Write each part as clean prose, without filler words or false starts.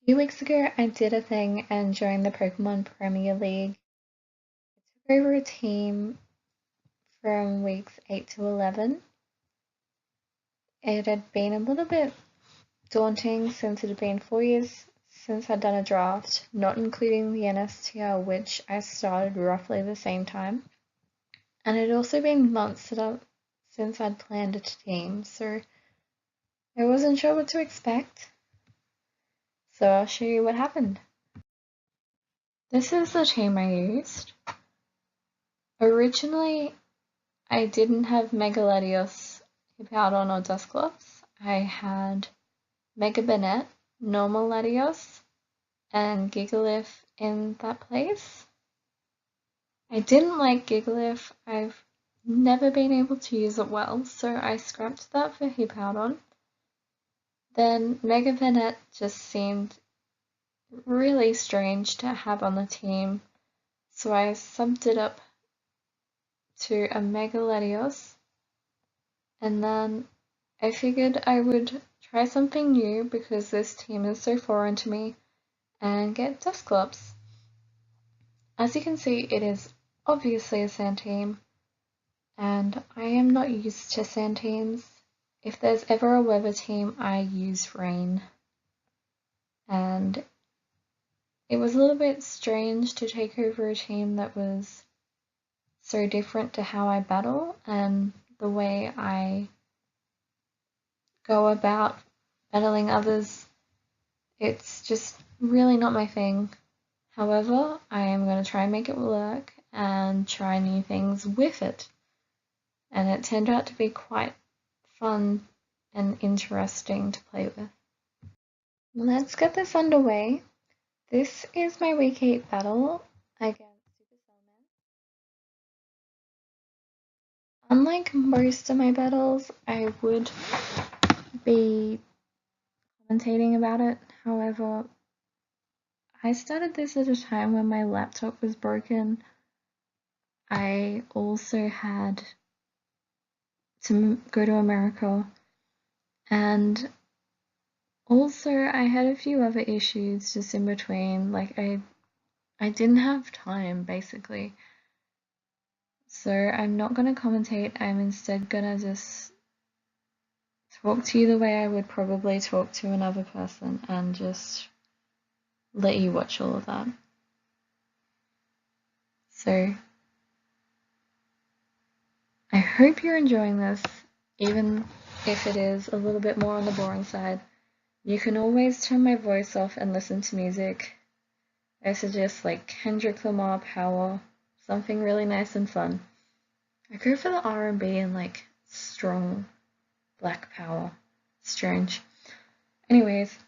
A few weeks ago, I did a thing and joined the Pokemon Premier League. I took over a team from weeks 8 to 11. It had been a little bit daunting since it had been 4 years since I'd done a draft, not including the NSTL, which I started roughly the same time. And it had also been months since I'd planned a team, so I wasn't sure what to expect. So I'll show you what happened. This is the team I used. Originally, I didn't have Megaladios, Hippowdon, or Dusclops. I had Mega Banette, normal Latios, and Gigalith in that place. I didn't like Gigalith. I've never been able to use it well, so I scrapped that for Hippowdon. Then Mega Banette just seemed really strange to have on the team, so I subbed it up to a Mega Latios, and then I figured I would try something new because this team is so foreign to me and get Dusclops. As you can see, it is obviously a sand team, and I am not used to sand teams. If there's ever a weather team, I use rain. And it was a little bit strange to take over a team that was so different to how I battle and the way I go about battling others. It's just really not my thing. However, I am going to try and make it work and try new things with it. And it turned out to be quite fun and interesting to play with. Let's get this underway. This is my week 8 battle against Super Salman. Unlike most of my battles, I would be commentating about it. However, I started this at a time when my laptop was broken. I also had to go to America, and also I had a few other issues just in between. Like I didn't have time basically. So I'm not gonna commentate, I'm instead gonna just talk to you the way I would probably talk to another person and just let you watch all of that. So I hope you're enjoying this, even if it is a little bit more on the boring side. You can always turn my voice off and listen to music. I suggest like Kendrick Lamar Power, something really nice and fun. I go for the R&B and like strong black power. Strange. Anyways,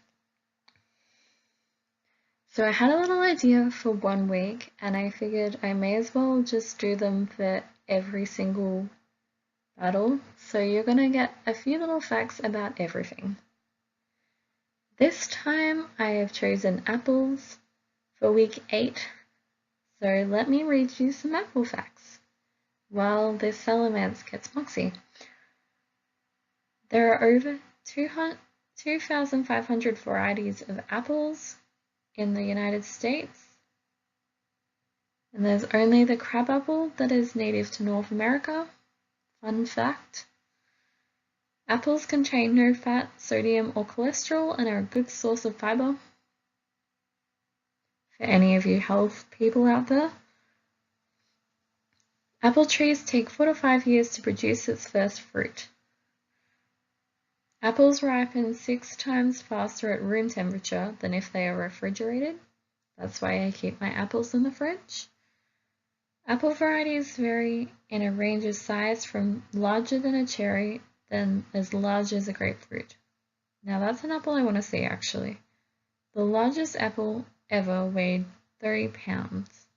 so I had a little idea for 1 week and I figured I may as well just do them for every single battle. So you're gonna get a few little facts about everything. This time I have chosen apples for week 8. So let me read you some apple facts while this Salamence gets Moxie. There are over 2,500 varieties of apples in the United States, and there's only the crabapple that is native to North America. Fun fact. Apples contain no fat, sodium, or cholesterol and are a good source of fiber. For any of you health people out there, apple trees take 4 to 5 years to produce its first fruit. Apples ripen 6 times faster at room temperature than if they are refrigerated. That's why I keep my apples in the fridge. Apple varieties vary in a range of size from larger than a cherry than as large as a grapefruit. Now that's an apple I want to see actually. The largest apple ever weighed 30 pounds.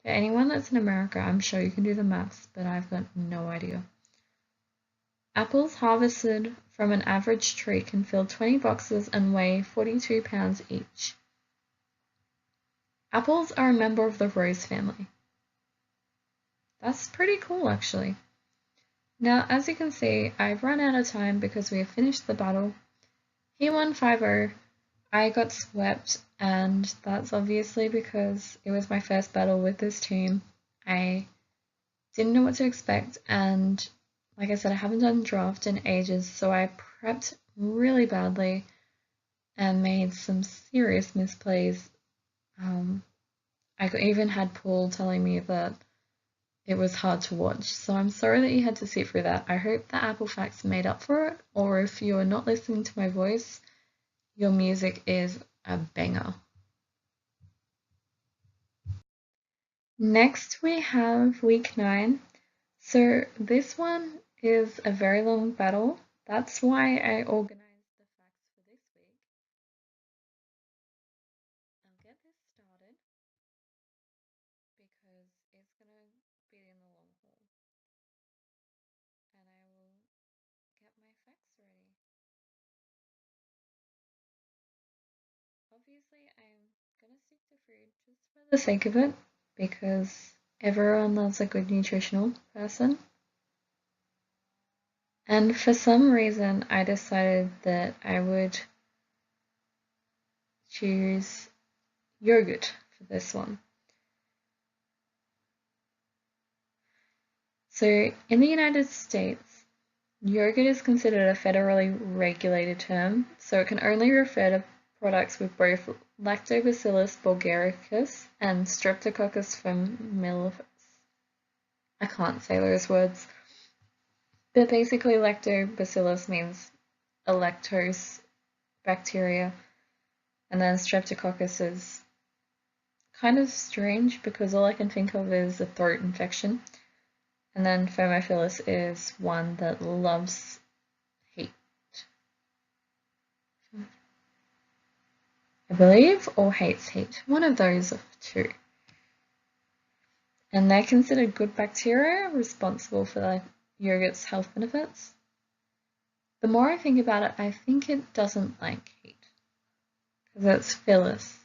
For anyone that's in America, I'm sure you can do the maths, but I've got no idea. Apples harvested from an average tree can fill 20 boxes and weigh 42 pounds each. Apples are a member of the rose family. That's pretty cool actually. Now, as you can see, I've run out of time because we have finished the battle. He won 5-0. I got swept, and that's obviously because it was my first battle with this team. I didn't know what to expect, and like I said, I haven't done draft in ages, so I prepped really badly and made some serious misplays. I even had Paul telling me that it was hard to watch, so I'm sorry that you had to sit through that. I hope the Apple Facts made up for it, or if you're not listening to my voice, your music is a banger. Next, we have week 9. So, this one is a very long battle. That's why I organized the facts for this week. I'll get this started because it's going to be in the long haul. And I will get my facts ready. Obviously, I'm going to stick to food just for the sake of it because everyone loves a good nutritional person. And for some reason, I decided that I would choose yogurt for this one. So, in the United States, yogurt is considered a federally regulated term, so it can only refer to products with both Lactobacillus bulgaricus and Streptococcus familiaris. I can't say those words. But basically, Lactobacillus means a lactose bacteria, and then Streptococcus is kind of strange because all I can think of is a throat infection. And then Thermophilus is one that loves heat, I believe, or hates heat. One of those two. And they're considered good bacteria responsible for the yogurt's health benefits. The more I think about it, I think it doesn't like heat because it's phyllis.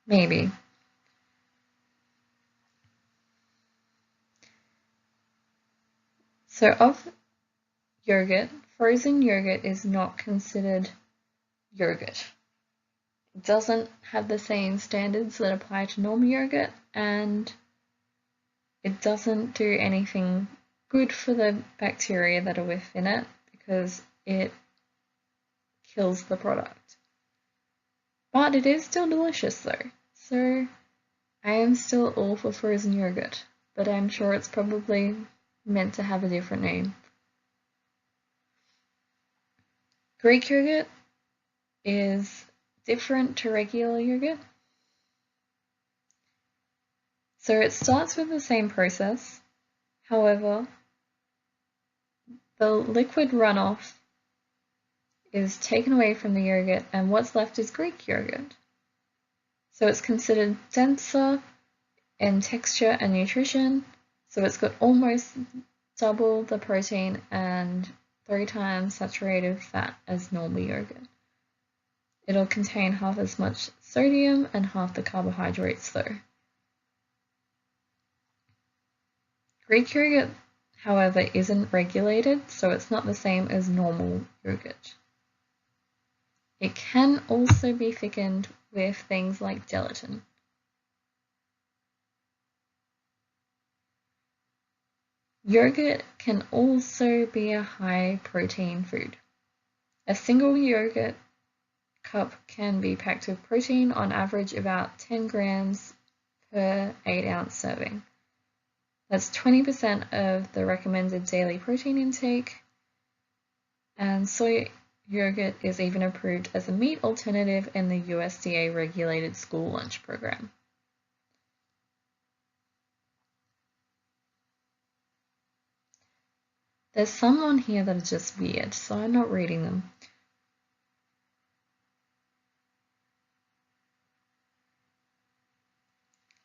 Maybe. So of yogurt, frozen yogurt is not considered yogurt. It doesn't have the same standards that apply to normal yogurt, and it doesn't do anything good for the bacteria that are within it because it kills the product. But it is still delicious though, so I am still all for frozen yogurt, but I'm sure it's probably meant to have a different name. Greek yogurt is different to regular yogurt. So it starts with the same process. However, the liquid runoff is taken away from the yogurt and what's left is Greek yogurt. So it's considered denser in texture and nutrition. So it's got almost double the protein and 3 times saturated fat as normal yogurt. It'll contain half as much sodium and half the carbohydrates though. Greek yogurt, however, isn't regulated, so it's not the same as normal yogurt. It can also be thickened with things like gelatin. Yogurt can also be a high protein food. A single yogurt cup can be packed with protein, on average about 10 grams per 8-ounce serving. That's 20% of the recommended daily protein intake, and soy yogurt is even approved as a meat alternative in the USDA regulated school lunch program. There's some on here that are just weird, so I'm not reading them.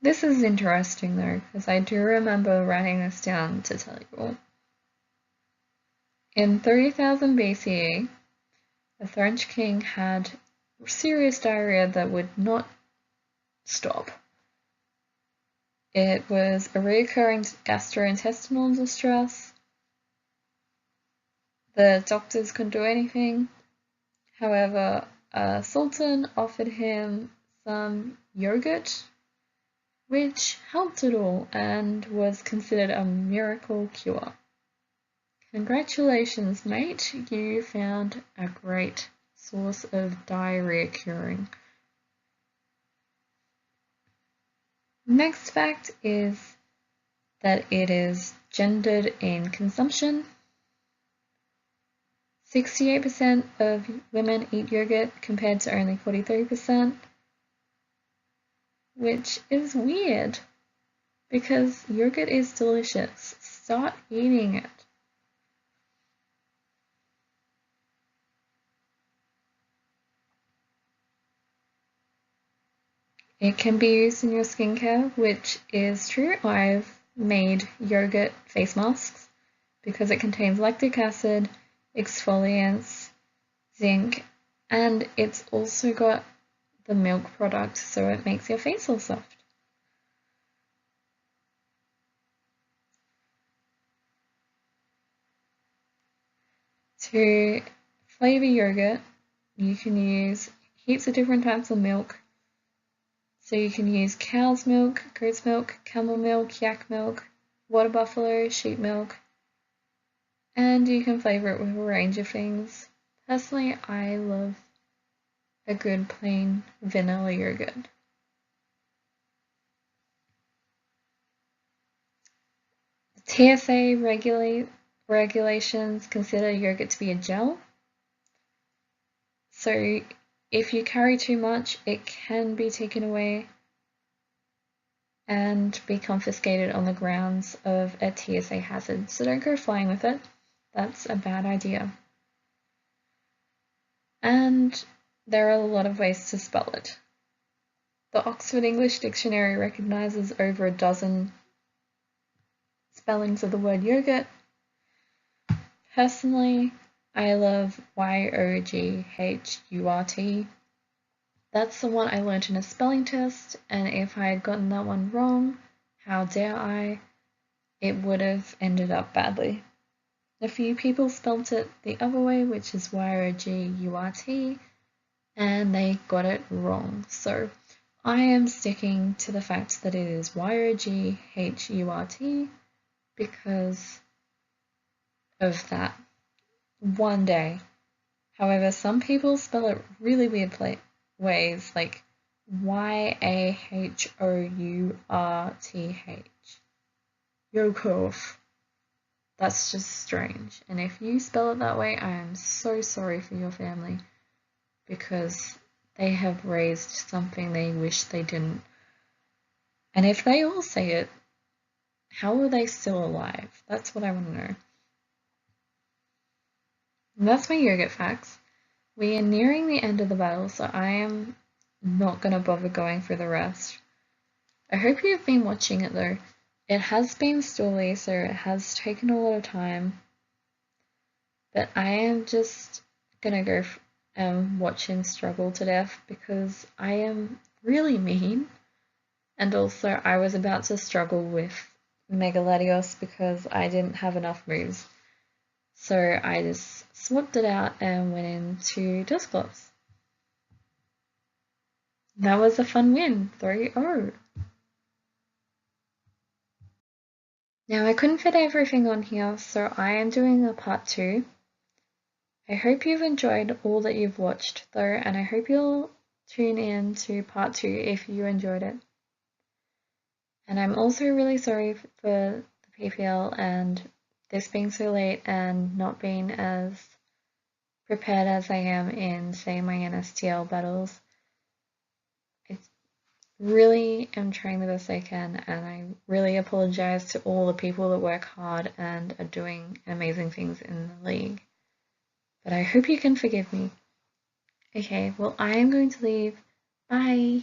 This is interesting though, because I do remember writing this down to tell you all. In 3000 BCE, the French king had serious diarrhea that would not stop. It was a recurring gastrointestinal distress. The doctors couldn't do anything. However, Sultan offered him some yogurt, which helped it all and was considered a miracle cure. Congratulations, mate, you found a great source of diarrhea curing. Next fact is that it is gendered in consumption. 68% of women eat yogurt compared to only 43%, which is weird because yogurt is delicious. Start eating it. It can be used in your skincare, which is true. I've made yogurt face masks because it contains lactic acid, exfoliants, zinc, and it's also got the milk product, so it makes your face all soft. To flavor yogurt, you can use heaps of different types of milk. So you can use cow's milk, goat's milk, camel milk, yak milk, water buffalo, sheep milk, and you can flavor it with a range of things. Personally, I love a good plain vanilla yogurt. TSA regulations consider yogurt to be a gel. So if you carry too much, it can be taken away and be confiscated on the grounds of a TSA hazard. So don't go flying with it. That's a bad idea. And there are a lot of ways to spell it. The Oxford English Dictionary recognizes over a dozen spellings of the word yogurt. Personally, I love YOGHURT. That's the one I learned in a spelling test, and if I had gotten that one wrong, how dare I, it would have ended up badly. A few people spelt it the other way, which is YOGURT, and they got it wrong. So I am sticking to the fact that it is YOGHURT because of that one day. However, some people spell it really weird ways, like YAHOURTH. Yogurt. That's just strange. And if you spell it that way, I am so sorry for your family because they have raised something they wish they didn't. And if they all say it, how are they still alive? That's what I want to know. And that's my yogurt facts. We are nearing the end of the battle, so I am not going to bother going through the rest. I hope you've been watching it though. It has been stally, so it has taken a lot of time. But I am just going to go and watch him struggle to death because I am really mean. And also I was about to struggle with Megaladios because I didn't have enough moves. So I just swapped it out and went into Dusclops. That was a fun win, 3-0. Now I couldn't fit everything on here, so I am doing a part 2. I hope you've enjoyed all that you've watched though, and I hope you'll tune in to part 2 if you enjoyed it. And I'm also really sorry for the PPL and this being so late and not being as prepared as I am in, say, my NSTL battles. I really am trying the best I can, and I really apologize to all the people that work hard and are doing amazing things in the league. But I hope you can forgive me. Okay, well, I am going to leave. Bye!